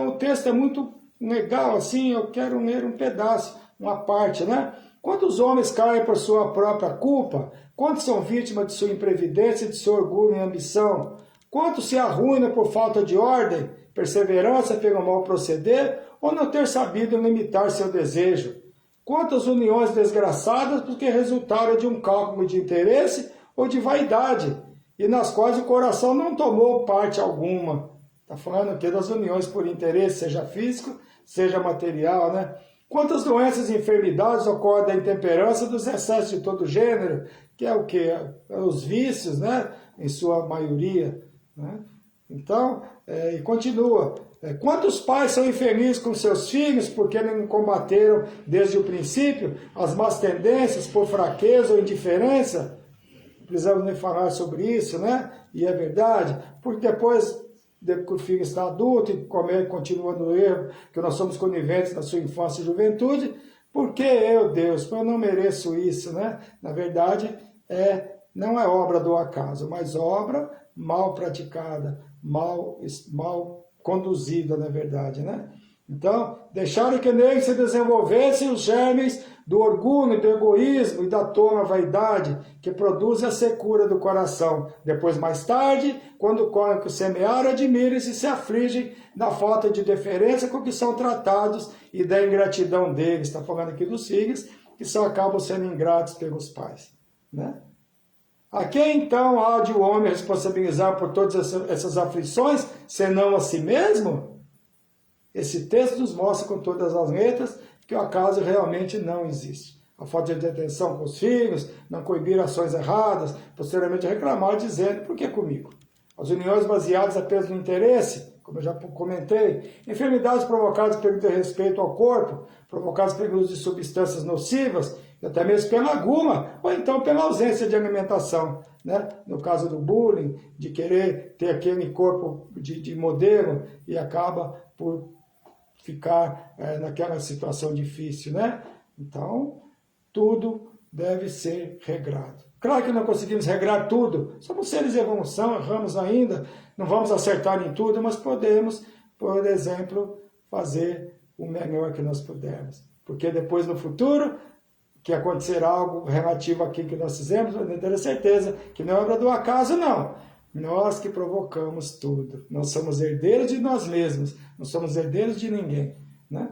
o texto é muito legal, assim, eu quero ler um pedaço, uma parte, né? Quantos homens caem por sua própria culpa? Quantos são vítimas de sua imprevidência, de seu orgulho e ambição? Quantos se arruinam por falta de ordem, perseverança pelo mau proceder, ou não ter sabido limitar seu desejo? Quantas uniões desgraçadas porque resultaram de um cálculo de interesse ou de vaidade, e nas quais o coração não tomou parte alguma. Está falando aqui das uniões por interesse, seja físico, seja material, né? Quantas doenças e enfermidades ocorrem da intemperança, dos excessos de todo gênero, que é o que? Os vícios, né? Em sua maioria, né? Então, e continua. Quantos pais são infelizes com seus filhos porque não combateram desde o princípio as más tendências por fraqueza ou indiferença? Precisamos nem falar sobre isso, né? E é verdade, porque depois que o filho está adulto e continua no erro, que nós somos coniventes na sua infância e juventude, porque eu, Deus, eu não mereço isso, né? Na verdade, não é obra do acaso, mas obra mal praticada, mal conduzida, na verdade, né? Então, deixaram que nele se desenvolvessem os germes do orgulho, do egoísmo e da tola vaidade, que produzem a secura do coração. Depois, mais tarde, quando colhem que semearam, admirem-se e se afligem da falta de deferência com que são tratados e da ingratidão deles. Está falando aqui dos filhos, que só acabam sendo ingratos pelos pais, né? A quem então há de o homem responsabilizar por todas essas aflições, senão a si mesmo? Esse texto nos mostra com todas as letras que o acaso realmente não existe. A falta de atenção com os filhos, não coibir ações erradas, posteriormente reclamar dizendo, por que comigo? As uniões baseadas apenas no interesse, como eu já comentei, enfermidades provocadas pelo desrespeito ao corpo, provocadas pelo uso de substâncias nocivas, e até mesmo pela gula, ou então pela ausência de alimentação, né? No caso do bullying, de querer ter aquele corpo de modelo e acaba por ficar naquela situação difícil, né? Então, tudo deve ser regrado. Claro que não conseguimos regrar tudo, somos seres de evolução, erramos ainda, não vamos acertar em tudo, mas podemos, por exemplo, fazer o melhor que nós pudermos. Porque depois, no futuro, que acontecerá algo relativo àquilo que nós fizemos, eu tenho certeza que não é obra do acaso, não. Nós que provocamos tudo. Nós somos herdeiros de nós mesmos, não somos herdeiros de ninguém, né?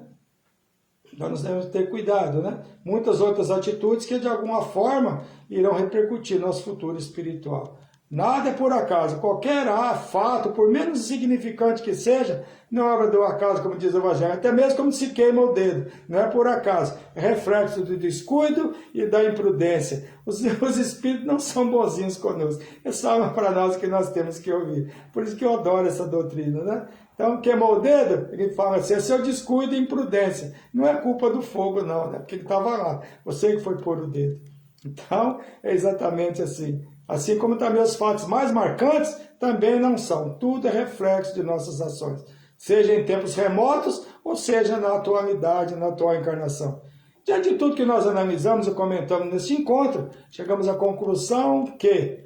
Então nós devemos ter cuidado, né? Muitas outras atitudes que de alguma forma irão repercutir no nosso futuro espiritual. Nada é por acaso. Qualquer fato, por menos insignificante que seja, não é obra do acaso, como diz o Evangelho. Até mesmo como se queima o dedo. Não é por acaso. É reflexo do descuido e da imprudência. Os espíritos não são bonzinhos conosco. É só para nós que nós temos que ouvir. Por isso que eu adoro essa doutrina, né? Então, queimou o dedo, ele fala assim, é seu descuido e imprudência. Não é culpa do fogo, não, né? Porque ele estava lá. Você que foi pôr o dedo. Então, é exatamente assim. Assim como também os fatos mais marcantes também não são. Tudo é reflexo de nossas ações. Seja em tempos remotos ou seja na atualidade, na atual encarnação. Diante de tudo que nós analisamos e comentamos neste encontro, chegamos à conclusão que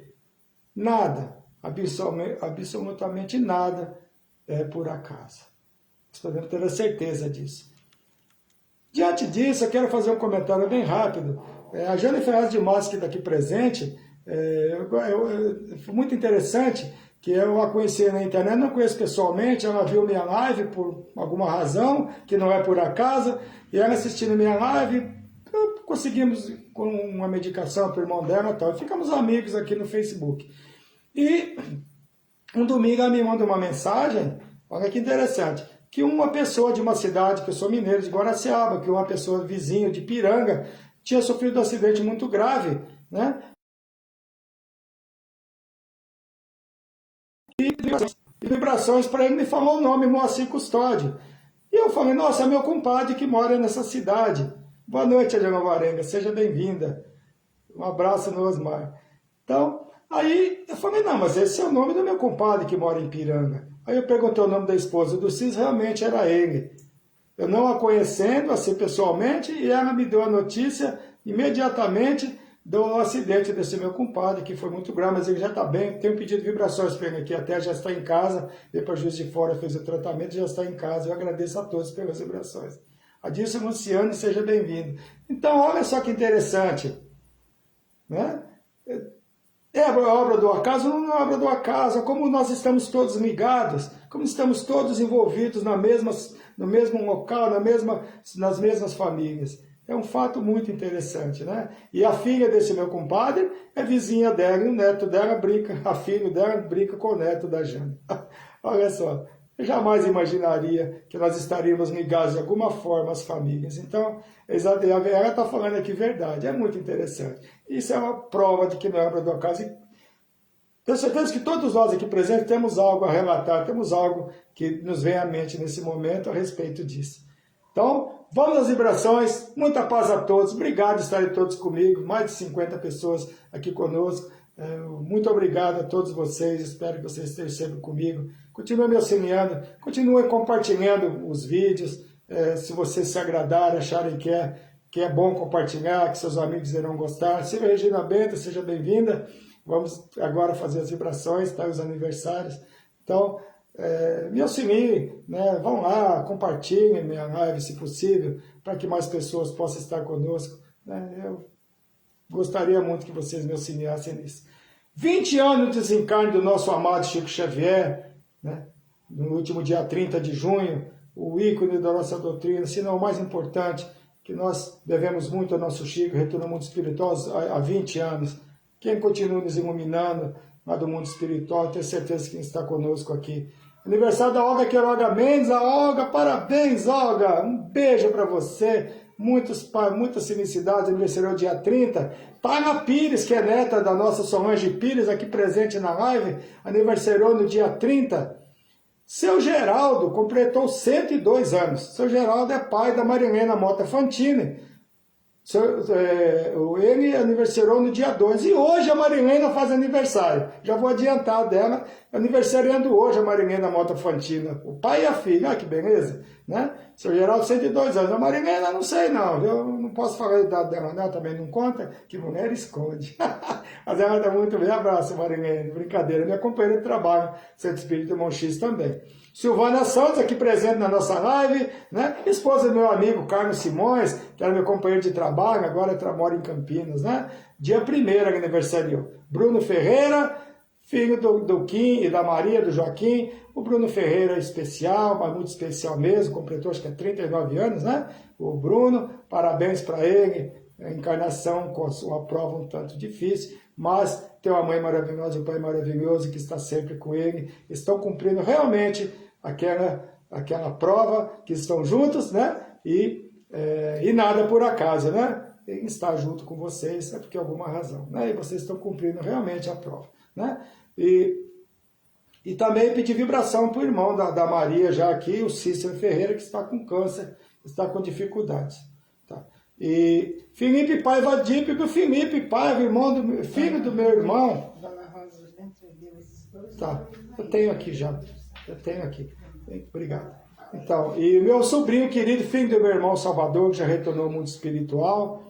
nada, absolutamente nada, é por acaso. Nós podemos ter a certeza disso. Diante disso, eu quero fazer um comentário bem rápido. A Jane Ferraz de Matos, que está aqui presente, foi muito interessante, que eu a conheci na internet, não conheço pessoalmente, ela viu minha live por alguma razão, que não é por acaso, e ela assistindo minha live, conseguimos com uma medicação para o irmão dela e tal, ficamos amigos aqui no Facebook. E um domingo ela me manda uma mensagem, olha que interessante, que uma pessoa de uma cidade, que eu sou mineiro de Guaraciaba, que uma pessoa vizinho de Piranga, tinha sofrido um acidente muito grave, né? E vibrações para ele, me falou o nome, Moacir Custódio. E eu falei, nossa, é meu compadre que mora nessa cidade. Boa noite, Adriana Varenga, seja bem-vinda. Um abraço no Osmar. Então, aí eu falei, não, mas esse é o nome do meu compadre que mora em Piranga. Aí eu perguntei o nome da esposa do Cis, realmente era ele. Eu não a conhecendo assim pessoalmente, e ela me deu a notícia imediatamente do acidente desse meu compadre, que foi muito grave, mas ele já está bem. Tenho pedido vibrações para ele aqui, até já está em casa, veio para Juiz de Fora, fez o tratamento, já está em casa. Eu agradeço a todos pelas vibrações. Adilson Luciano, seja bem-vindo. Então, olha só que interessante, né? É obra do acaso? Não é obra do acaso, como nós estamos todos ligados, como estamos todos envolvidos no mesmo local, nas mesmas famílias. É um fato muito interessante, né? E a filha desse meu compadre é vizinha dela, e o neto dela brinca, a filha dela brinca com o neto da Jane. Olha só, eu jamais imaginaria que nós estaríamos ligados de alguma forma às famílias. Então, ela está falando aqui verdade, é muito interessante. Isso é uma prova de que não é obra do acaso. E tenho certeza que todos nós aqui presentes temos algo a relatar, temos algo que nos vem à mente nesse momento a respeito disso. Então, vamos às vibrações, muita paz a todos, obrigado por estarem todos comigo, mais de 50 pessoas aqui conosco. Muito obrigado a todos vocês, espero que vocês estejam sempre comigo. Continuem me auxiliando, continuem compartilhando os vídeos, se vocês se agradarem, acharem que é bom compartilhar, que seus amigos irão gostar. Silvia Regina Bento, seja bem-vinda. Vamos agora fazer as vibrações, tá? Os aniversários. Então, me auxiliem, né? Vão lá, compartilhem minha live, se possível, para que mais pessoas possam estar conosco, né? Eu gostaria muito que vocês me auxiliassem nisso. 20 anos de desencarne do nosso amado Chico Xavier, né? No último dia 30 de junho, o ícone da nossa doutrina, se não o mais importante, que nós devemos muito ao nosso Chico, retorno ao mundo espiritual há 20 anos. Quem continua nos iluminando lá do mundo espiritual, tenho certeza que está conosco aqui. Aniversário da Olga Queiroga Mendes. A Olga, parabéns, Olga! Um beijo para você. Muitas felicidades, aniversário dia 30. Paula Pires, que é neta da nossa Solange Pires, aqui presente na live, aniversariou no dia 30. Seu Geraldo completou 102 anos. Seu Geraldo é pai da Marilena Mota Fantini. Ele aniversariou no dia 2 e hoje a Marilena faz aniversário. Já vou adiantar dela, aniversariando hoje a Marilena Mota Fantina. O pai e a filha, olha que beleza, né? Seu Geraldo, 102 anos. A Marilena, não sei não, eu não posso falar a idade dela, não, também não conta, que mulher esconde. Mas ela está muito bem. Abraço, Marilena, brincadeira. Minha companheira de trabalho, Santo Espírito Irmão X também. Silvana Santos, aqui presente na nossa live, né? Esposa do meu amigo Carlos Simões, que era meu companheiro de trabalho, agora mora em Campinas, né? Dia 1º aniversário. Bruno Ferreira, filho do Kim e da Maria, do Joaquim. O Bruno Ferreira é especial, mas muito especial mesmo, completou acho que 39 anos, né? O Bruno, parabéns para ele, a encarnação com a sua prova um tanto difícil, mas tem uma mãe maravilhosa, um pai maravilhoso que está sempre com ele, estão cumprindo realmente aquela prova, que estão juntos, né? E nada por acaso, né? Ele está junto com vocês é porque alguma razão, né? E vocês estão cumprindo realmente a prova, né? E também pedir vibração para o irmão da Maria já aqui, o Cícero Ferreira, que está com câncer, está com dificuldades, tá? E Felipe Paiva Dípio, o Felipe Paiva, filho do meu irmão. Tá, eu tenho aqui já. Eu tenho aqui. Obrigado. Então, e meu sobrinho querido, filho do meu irmão Salvador, que já retornou ao mundo espiritual.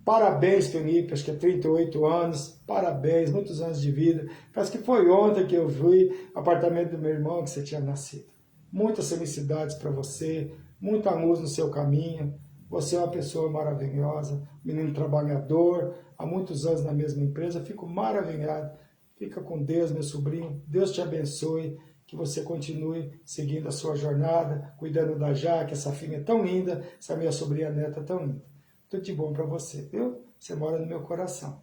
Parabéns, Felipe, acho que é 38 anos. Parabéns, muitos anos de vida. Parece que foi ontem que eu fui ao apartamento do meu irmão que você tinha nascido. Muitas felicidades para você, muita luz no seu caminho. Você é uma pessoa maravilhosa, menino trabalhador, há muitos anos na mesma empresa. Fico maravilhado. Fica com Deus, meu sobrinho. Deus te abençoe. Que você continue seguindo a sua jornada, cuidando da Jaque, essa filha tão linda, essa minha sobrinha neta tão linda. Tudo de bom para você, viu? Você mora no meu coração,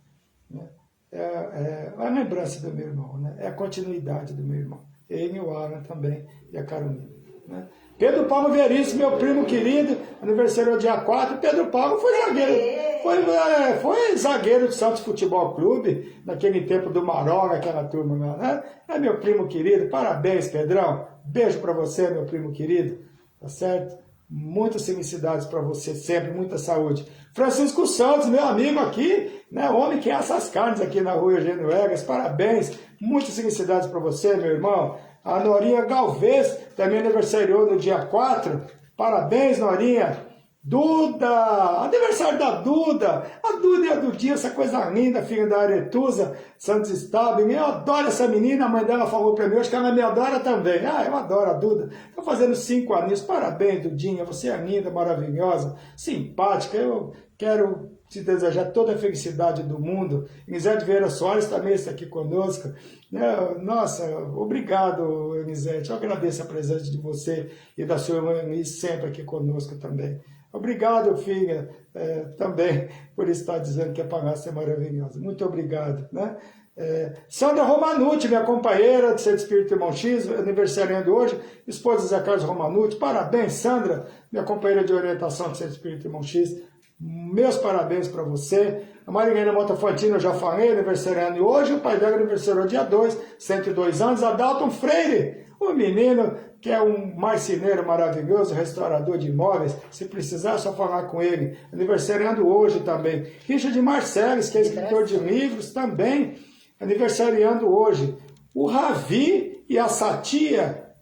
né? É a lembrança do meu irmão, né? É a continuidade do meu irmão. Ele e o Alan também, e a Carolina, né? Pedro Paulo Veríssimo, meu primo querido, aniversário dia 4. Pedro Paulo foi zagueiro. Foi zagueiro do Santos Futebol Clube, naquele tempo do Marola, aquela turma lá, né? É meu primo querido, parabéns, Pedrão. Beijo para você, meu primo querido, tá certo? Muitas felicidades para você sempre, muita saúde. Francisco Santos, meu amigo aqui, né? Homem que assa as carnes aqui na rua Eugênio Egas, parabéns. Muitas felicidades para você, meu irmão. A Norinha Galvez também aniversariou no dia 4. Parabéns, Norinha. Duda, aniversário da Duda. A Duda e a Dudinha, essa coisa linda, filha da Aretusa Santos Stabile. Eu adoro essa menina, a mãe dela falou para mim hoje que ela me adora também. Ah, eu adoro a Duda. Está fazendo 5 aninhos. Parabéns, Dudinha, você é linda, maravilhosa, simpática. Eu quero te desejar toda a felicidade do mundo. Elisete Vieira Soares também está aqui conosco. Nossa, obrigado, Elisete. Eu agradeço a presença de você e da sua irmã Elis sempre aqui conosco também. Obrigado, filha, também por estar dizendo que a palestra é maravilhosa. Muito obrigado. Né? Sandra Romanucci, minha companheira de Centro Espírita Irmão X, aniversariando hoje, esposa de Zé Carlos Romanucci. Parabéns, Sandra, minha companheira de orientação de Centro Espírita Irmão X. Meus parabéns para você. A Marilena Mota Fantino, eu já falei, aniversariando hoje. O pai dela aniversariou dia 2, 102 anos. Adalton Freire, o menino que é um marceneiro maravilhoso, restaurador de imóveis. Se precisar, é só falar com ele. Aniversariando hoje também. Richard Marceles, que é escritor de livros, também aniversariando hoje. O Ravi e a Satia.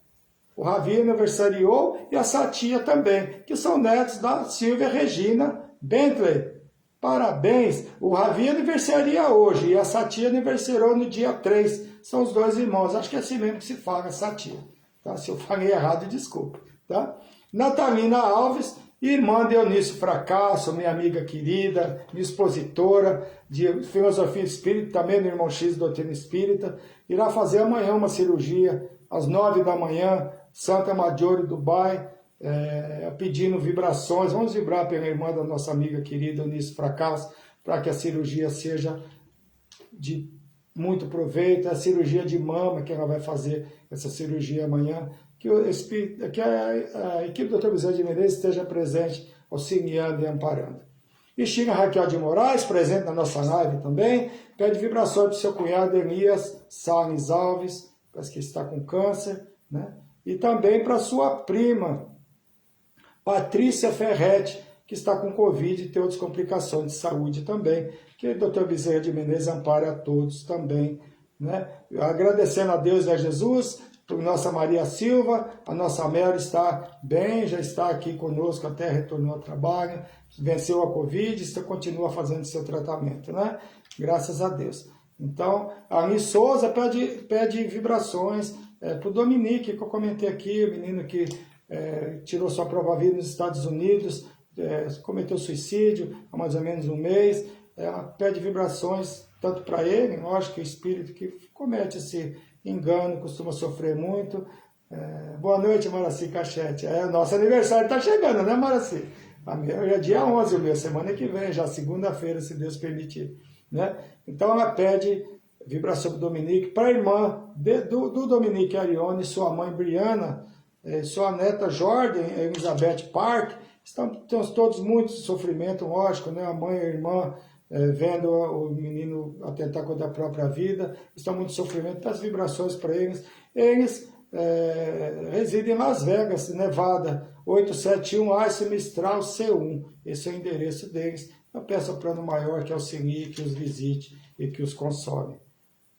O Ravi aniversariou e a Satia também, que são netos da Silvia Regina Bentley. Parabéns! O Ravi aniversaria hoje e a Satia aniversariou no dia 3. São os dois irmãos. Acho que é assim mesmo que se fala, Satia. Tá? Se eu falei errado, desculpa. Tá? Natalina Alves, irmã de Eunício Fracasso, minha amiga querida, minha expositora de filosofia espírita, também no Irmão X Doutrina Espírita, irá fazer amanhã uma cirurgia às 9 da manhã, Santa Maggiore, Dubai, pedindo vibrações. Vamos vibrar pela irmã da nossa amiga querida Eunício Fracasso, para que a cirurgia seja de muito proveito. A cirurgia de mama que ela vai fazer, essa cirurgia amanhã, que a equipe do Dr. Bezerra de Menezes esteja presente, auxiliando e amparando. E China Raquel de Moraes, presente na nossa live também, pede vibrações para o seu cunhado Elias Salles Alves, parece que está com câncer, né? E também para sua prima Patrícia Ferretti, que está com Covid e tem outras complicações de saúde também, que o Dr. Bezerra de Menezes ampare a todos também. Né? Agradecendo a Deus e a Jesus, por nossa Maria Silva, a nossa Mel está bem, já está aqui conosco, até retornou ao trabalho, venceu a Covid e continua fazendo seu tratamento, né? Graças a Deus. Então, a Ani Souza pede vibrações para o Dominique, que eu comentei aqui, o menino que tirou sua prova vida nos Estados Unidos, cometeu suicídio há mais ou menos um mês. Ela pede vibrações tanto para ele, lógico que o espírito que comete esse engano costuma sofrer muito. Boa noite, Maraci Cachete. Nosso aniversário está chegando, né, Maraci? É dia 11, o meu, semana que vem, já segunda-feira, se Deus permitir. Né? Então ela pede vibração do Dominique para a irmã do Dominique Arione, sua mãe Briana, sua neta Jordan, Elizabeth Park. Estamos todos muito sofrimento, lógico, né? A mãe e a irmã vendo o menino atentar contra a própria vida, estão muito sofrimento. Peço vibrações para eles. Eles residem em Las Vegas, Nevada, 871 Arce Mistral C1. Esse é o endereço deles. Eu peço ao plano maior que auxilie, que os visite e que os console.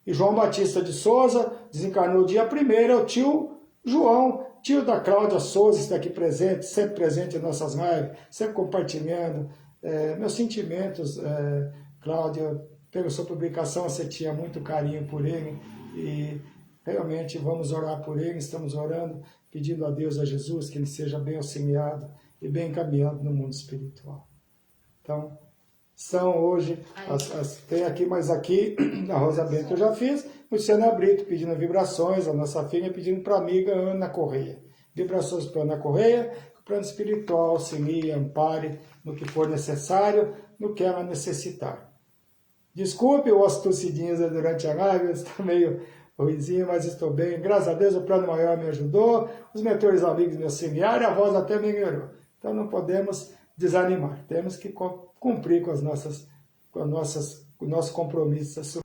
E João Batista de Souza desencarnou dia 1º, é o tio João, tio da Cláudia Souza, está aqui presente, sempre presente em nossas lives, sempre compartilhando. Meus sentimentos, Cláudia, pela sua publicação, você tinha muito carinho por ele e realmente vamos orar por ele, estamos orando, pedindo a Deus, a Jesus, que ele seja bem auxiliado e bem encaminhado no mundo espiritual. Então, são hoje, tem aqui, mas aqui, a Rosa Bento eu já fiz, Luciana Brito pedindo vibrações, a nossa filha pedindo para a amiga Ana Correia. Vibrações para Ana Correia, o plano espiritual auxilie, ampare no que for necessário, no que ela necessitar. Desculpe o tossidinhas durante a live, está ruinzinho, mas estou bem. Graças a Deus o plano maior me ajudou, os mentores amigos me auxiliaram, a voz até melhorou. Então não podemos desanimar, temos que cumprir com o nosso compromisso.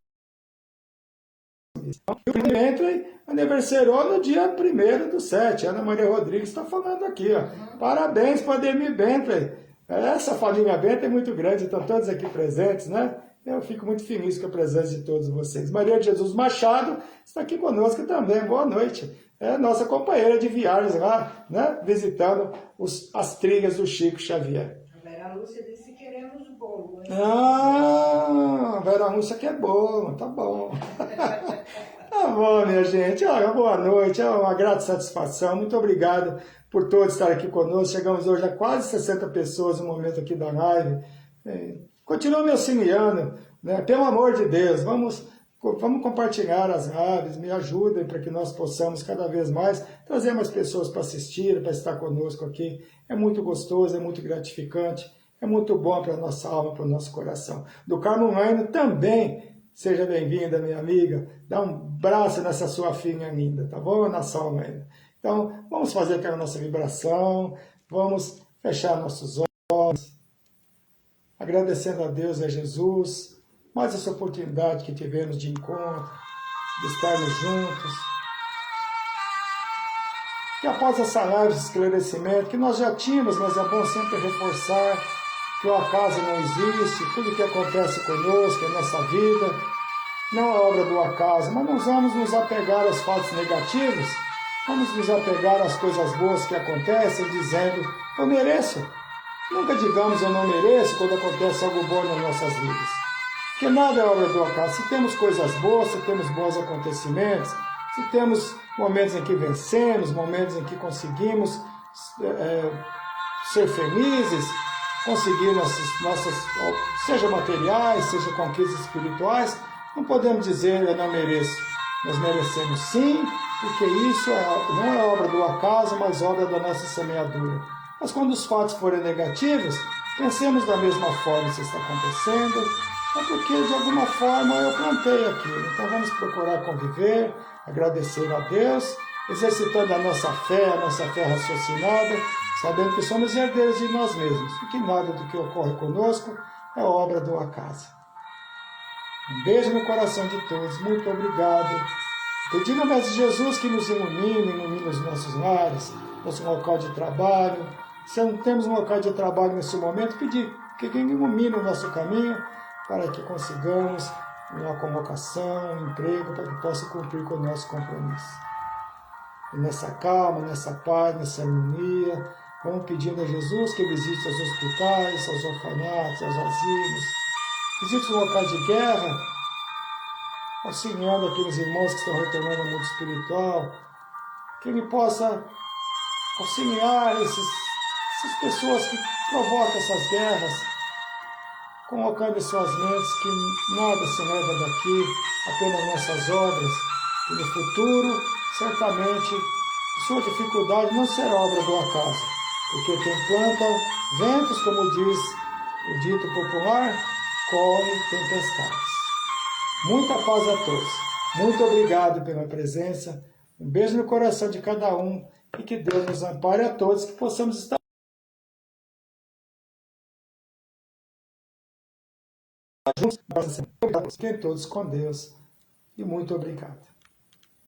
O Bentley aniversariou no dia 1º/7. Ana Maria Rodrigues está falando aqui, ó. Parabéns para Ademir Bentley. Essa família Bentley é muito grande, estão todos aqui presentes, né? Eu fico muito feliz com a presença de todos vocês. Maria de Jesus Machado está aqui conosco também. Boa noite. É nossa companheira de viagens lá, né? Visitando as trilhas do Chico Xavier. A Vera Lúcia disse que queremos bolo. Ah, Vera Lúcia quer bolo, tá bom. Tá bom, minha gente. Olha, boa noite, é uma grata satisfação. Muito obrigado por todos estarem aqui conosco. Chegamos hoje a quase 60 pessoas no momento aqui da live. Continua me auxiliando, né? Pelo amor de Deus, vamos compartilhar as lives, me ajudem para que nós possamos cada vez mais trazer mais pessoas para assistir, para estar conosco aqui. É muito gostoso, é muito gratificante, é muito bom para a nossa alma, para o nosso coração. Do Carmo Maino também, seja bem-vinda, minha amiga. Dá um braço nessa sua filha linda, tá bom, Ana Salma? Então, vamos fazer aquela nossa vibração, vamos fechar nossos olhos, agradecendo a Deus e a Jesus, mais essa oportunidade que tivemos de encontro, de estarmos juntos. Que após essa live de esclarecimento, que nós já tínhamos, mas é bom sempre reforçar que o acaso não existe, tudo que acontece conosco, em nossa vida, não é obra do acaso, mas nós vamos nos apegar aos fatos negativos, vamos nos apegar às coisas boas que acontecem, dizendo, eu mereço. Nunca digamos eu não mereço quando acontece algo bom nas nossas vidas. Porque nada é obra do acaso. Se temos coisas boas, se temos bons acontecimentos, se temos momentos em que vencemos, momentos em que conseguimos ser felizes, conseguir nossas, seja materiais, seja conquistas espirituais, não podemos dizer eu não mereço. Nós merecemos sim, porque isso não é obra do acaso, mas obra da nossa semeadura. Mas quando os fatos forem negativos, pensemos da mesma forma se está acontecendo, é porque de alguma forma eu plantei aquilo. Então vamos procurar conviver, agradecer a Deus, exercitando a nossa fé raciocinada, sabendo que somos herdeiros de nós mesmos e que nada do que ocorre conosco é obra do acaso. Um beijo no coração de todos, muito obrigado. Pedindo a Mestre Jesus que nos ilumine os nossos lares, nosso local de trabalho. Se não temos um local de trabalho nesse momento, pedir que ilumine o nosso caminho para que consigamos uma convocação, um emprego, para que possa cumprir com o nosso compromisso. E nessa calma, nessa paz, nessa harmonia, vamos pedindo a Jesus que visite os hospitais, aos orfanatos, aos asilos, visite os locais de guerra, auxiliando aqueles irmãos que estão retornando ao mundo espiritual, que Ele possa auxiliar essas pessoas que provocam essas guerras, colocando em suas mentes que nada se leva daqui, apenas nossas obras, e no futuro, certamente, sua dificuldade não será obra do acaso, porque quem planta ventos, como diz o dito popular, colhe tempestades. Muita paz a todos. Muito obrigado pela presença. Um beijo no coração de cada um e que Deus nos ampare a todos, que possamos estar juntos. Fiquem todos com Deus e muito obrigado.